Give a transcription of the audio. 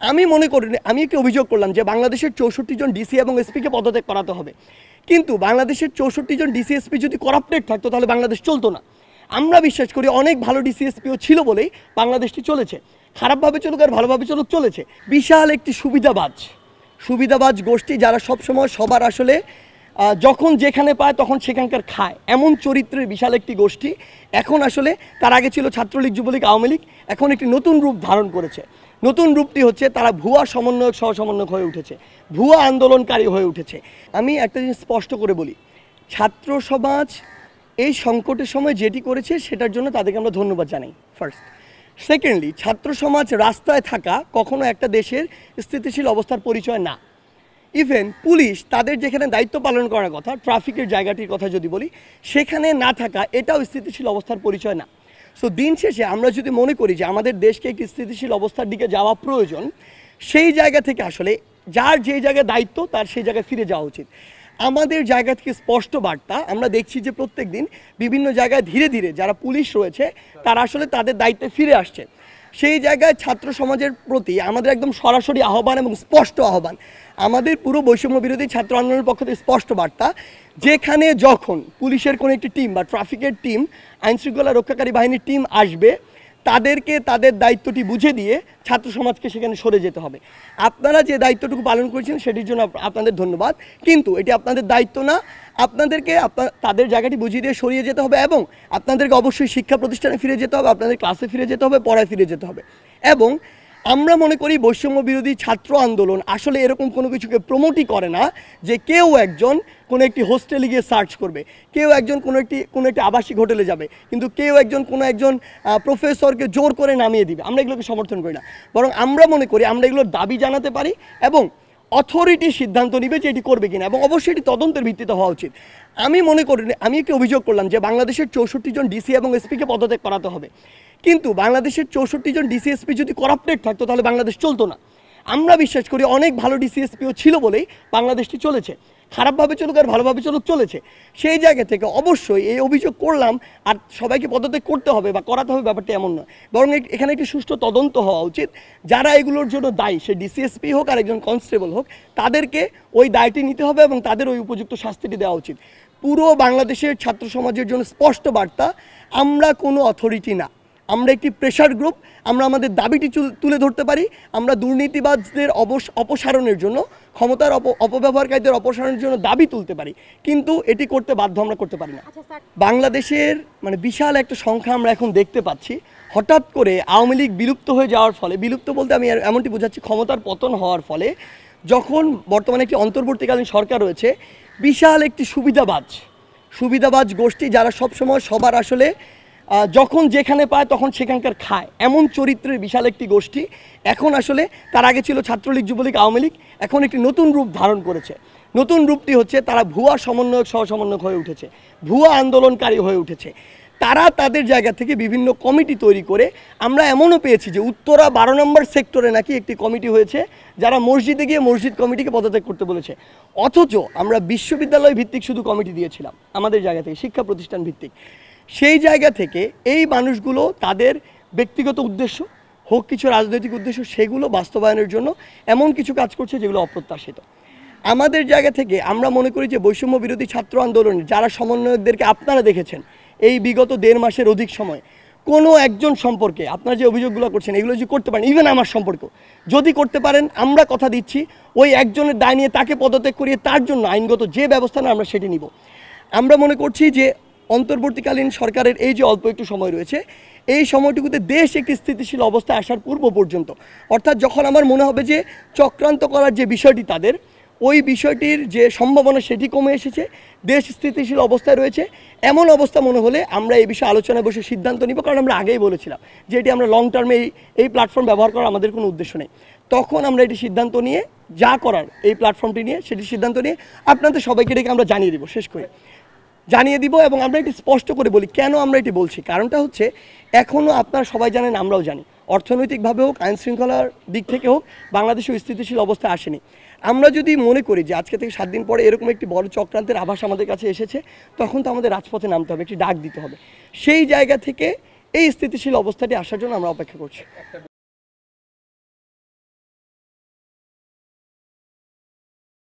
আমি মনে করি, আমি একটি অভিযোগ করলাম যে বাংলাদেশের 64 জন ডিসি এবং এসপিকে পদত্যাগ করাতে হবে, কিন্তু বাংলাদেশের 64 জন ডিসি এসপি যদি করাপ্টেড থাকতো তাহলে বাংলাদেশ চলতো না। আমরা বিশ্বাস করি অনেক ভালো ডিসি এসপিও ছিল বলেই বাংলাদেশটি চলেছে, খারাপভাবে চলুক আর ভালোভাবে চলুক চলেছে। বিশাল একটি সুবিধাবাজ গোষ্ঠী যারা সবসময় সবার আসলে যখন যেখানে পায় তখন সেখানকার খায়, এমন চরিত্রের বিশাল একটি গোষ্ঠী এখন আসলে তার আগে ছিল ছাত্রলীগ, যুবলীগ, আওয়ামী লীগ, এখন একটি নতুন রূপ ধারণ করেছে। নতুন রূপটি হচ্ছে তারা ভুয়া সমন্বয়ক সহসমন্বয়ক হয়ে উঠেছে, ভুয়া আন্দোলনকারী হয়ে উঠেছে। আমি একটা জিনিস স্পষ্ট করে বলি, ছাত্র সমাজ এই সংকটের সময় যেটি করেছে সেটার জন্য তাদেরকে আমরা ধন্যবাদ জানাই ফার্স্ট। সেকেন্ডলি, ছাত্র সমাজ রাস্তায় থাকা কখনো একটা দেশের স্থিতিশীল অবস্থার পরিচয় না। ইভেন পুলিশ তাদের যেখানে দায়িত্ব পালন করার কথা, ট্রাফিকের জায়গাটির কথা যদি বলি, সেখানে না থাকা এটাও স্থিতিশীল অবস্থার পরিচয় না। সো দিন শেষে আমরা যদি মনে করি যে আমাদের দেশকে একটি স্থিতিশীল অবস্থার দিকে যাওয়া প্রয়োজন, সেই জায়গা থেকে আসলে যার যে জায়গায় দায়িত্ব তার সেই জায়গায় ফিরে যাওয়া উচিত। আমাদের জায়গা থেকে স্পষ্ট বার্তা আমরা দেখছি যে প্রত্যেক দিন বিভিন্ন জায়গায় ধীরে ধীরে যারা পুলিশ রয়েছে তারা আসলে তাদের দায়িত্বে ফিরে আসছে। সেই জায়গায় ছাত্র সমাজের প্রতি আমাদের একদম সরাসরি আহ্বান এবং স্পষ্ট আহ্বান, আমাদের পুরো বৈষম্য বিরোধী ছাত্র আন্দোলনের পক্ষ থেকে স্পষ্ট বার্তা, যেখানে যখন পুলিশের কোনো একটি টিম বা ট্রাফিকের টিম, আইনশৃঙ্খলা রক্ষাকারী বাহিনীর টিম আসবে, তাদেরকে তাদের দায়িত্বটি বুঝে দিয়ে ছাত্র সমাজকে সেখানে সরে যেতে হবে। আপনারা যে দায়িত্বটুকু পালন করেছেন সেটির জন্য আপনাদের ধন্যবাদ, কিন্তু এটি আপনাদের দায়িত্ব না। আপনাদেরকে তাদের জায়গাটি বুঝিয়ে দিয়ে সরিয়ে যেতে হবে এবং আপনাদেরকে অবশ্যই শিক্ষা প্রতিষ্ঠানে ফিরে যেতে হবে, আপনাদের ক্লাসে ফিরে যেতে হবে, পড়ায় ফিরে যেতে হবে। এবং আমরা মনে করি বৈষম্য বিরোধী ছাত্র আন্দোলন আসলে এরকম কোনো কিছুকে প্রমোটই করে না যে কেউ একজন কোনো একটি হোস্টেলে গিয়ে সার্চ করবে, কেউ একজন কোনো একটি আবাসিক হোটেলে যাবে, কিন্তু কেউ কোনো একজন প্রফেসরকে জোর করে নামিয়ে দিবে। আমরা এগুলোকে সমর্থন করি না, বরং আমরা মনে করি আমরা এগুলোর দাবি জানাতে পারি এবং অথরিটি সিদ্ধান্ত নিবে যে এটি করবে কিনা, এবং অবশ্যই এটি তদন্তের ভিত্তিতে হওয়া উচিত। আমি মনে করি, আমি একটি অভিযোগ করলাম যে বাংলাদেশের 64 জন ডিসি এবং এসপিকে পদত্যাগ করাতে হবে, কিন্তু বাংলাদেশের 64 জন ডিসি এসপি যদি করাপ্টেড থাকতো তাহলে বাংলাদেশ চলতো না। আমরা বিশ্বাস করি অনেক ভালো ডিসি এসপিও ছিল বলেই বাংলাদেশটি চলেছে, খারাপভাবে চলুক আর ভালোভাবে চলুক চলেছে। সেই জায়গা থেকে অবশ্যই এই অভিযোগ করলাম আর সবাইকে পদত্যাগ করতে হবে বা করাতে হবে ব্যাপারটা এমন নয়, বরং এখানে একটি সুষ্ঠু তদন্ত হওয়া উচিত। যারা এগুলোর জন্য দায়ী, সে ডিসিএসপি হোক আর একজন কনস্টেবল হোক, তাদেরকে ওই দায়টি নিতে হবে এবং তাদের ওই উপযুক্ত শাস্তিটি দেওয়া উচিত। পুরো বাংলাদেশের ছাত্র সমাজের জন্য স্পষ্ট বার্তা, আমরা কোনো অথরিটি না, আমরা একটি প্রেশার গ্রুপ। আমরা আমাদের দাবিটি তুলে ধরতে পারি, আমরা দুর্নীতিবাজদের অপসারণের জন্য, ক্ষমতার অপব্যবহারকারীদের অপসারণের জন্য দাবি তুলতে পারি, কিন্তু এটি করতে বাধ্য আমরা করতে পারি না। বাংলাদেশের বিশাল একটা সংখ্যা আমরা এখন দেখতে পাচ্ছি, হঠাৎ করে আওয়ামী লীগ বিলুপ্ত হয়ে যাওয়ার ফলে, বিলুপ্ত বলতে আমি এমনটি বোঝাচ্ছি ক্ষমতার পতন হওয়ার ফলে, যখন বর্তমানে একটি অন্তর্বর্তীকালীন সরকার রয়েছে, বিশাল একটি সুবিধাবাজ গোষ্ঠী যারা সবসময় সবার আসলে যখন যেখানে পায় তখন সেখানকার খায়, এমন চরিত্রের বিশাল একটি গোষ্ঠী এখন আসলে তার আগে ছিল ছাত্রলীগ, যুবলীগ, আওয়ামী লীগ, এখন একটি নতুন রূপ ধারণ করেছে। নতুন রূপটি হচ্ছে তারা ভুয়া সমন্বয়ক সহসমন্বয়ক হয়ে উঠেছে, ভুয়া আন্দোলনকারী হয়ে উঠেছে। তারা তাদের জায়গা থেকে বিভিন্ন কমিটি তৈরি করে, আমরা এমনও পেয়েছি যে উত্তরা 12 নম্বর সেক্টরে নাকি একটি কমিটি হয়েছে যারা মসজিদে গিয়ে মসজিদ কমিটিকে পদত্যাগ করতে বলেছে, অথচ আমরা বিশ্ববিদ্যালয় ভিত্তিক শুধু কমিটি দিয়েছিলাম আমাদের জায়গা থেকে, শিক্ষা প্রতিষ্ঠান ভিত্তিক। সেই জায়গা থেকে এই মানুষগুলো তাদের ব্যক্তিগত উদ্দেশ্য হোক, কিছু রাজনৈতিক উদ্দেশ্য, সেগুলো বাস্তবায়নের জন্য এমন কিছু কাজ করছে যেগুলো অপ্রত্যাশিত। আমাদের জায়গা থেকে আমরা মনে করি যে বৈষম্য বিরোধী ছাত্র আন্দোলনে যারা সমন্বয়কদেরকে আপনারা দেখেছেন এই বিগত 1.5 মাসের অধিক সময়, কোনো একজন সম্পর্কে আপনারা যে অভিযোগগুলো করছেন এগুলো যদি করতে পারেন, ইভেন আমার সম্পর্ক যদি করতে পারেন, আমরা কথা দিচ্ছি ওই একজনের দায় নিয়ে তাকে পদত্যাগ করিয়ে তার জন্য আইনগত যে ব্যবস্থা না আমরা সেটি নিব। আমরা মনে করছি যে অন্তর্বর্তীকালীন সরকারের এই যে অল্প একটু সময় রয়েছে, এই সময়টুকুতে দেশ একটি স্থিতিশীল অবস্থায় আসার পূর্ব পর্যন্ত, অর্থাৎ যখন আমার মনে হবে যে চক্রান্ত করার যে বিষয়টি তাদের, ওই বিষয়টির যে সম্ভাবনা সেটি কমে এসেছে, দেশ স্থিতিশীল অবস্থায় রয়েছে, এমন অবস্থা মনে হলে আমরা এই বিষয়ে আলোচনায় বসে সিদ্ধান্ত নিব। কারণ আমরা আগেই বলেছিলাম যে এটি আমরা লং টার্মে এই প্ল্যাটফর্ম ব্যবহার করার আমাদের কোনো উদ্দেশ্য নেই। তখন আমরা এটি সিদ্ধান্ত নিয়ে যা করার এই প্ল্যাটফর্মটি নিয়ে সেটি সিদ্ধান্ত নিয়ে আপনাদের সবাইকে ডেকে আমরা জানিয়ে দিব, শেষ করে জানিয়ে দিব। এবং আমরা এটি স্পষ্ট করে বলি কেন আমরা এটি বলছি, কারণটা হচ্ছে এখনও আপনারা সবাই জানেন, আমরাও জানি, অর্থনৈতিকভাবে হোক, আইন শৃঙ্খলার দিক থেকে হোক, বাংলাদেশও স্থিতিশীল অবস্থায় আসেনি। আমরা যদি মনে করি যে আজকে থেকে 7 দিন পরে এরকম একটি বড় চক্রান্তের আভাস আমাদের কাছে এসেছে, তখন তো আমাদের রাজপথে নামতে হবে, একটি ডাক দিতে হবে। সেই জায়গা থেকে এই স্থিতিশীল অবস্থাটি আসার জন্য আমরা অপেক্ষা করছি।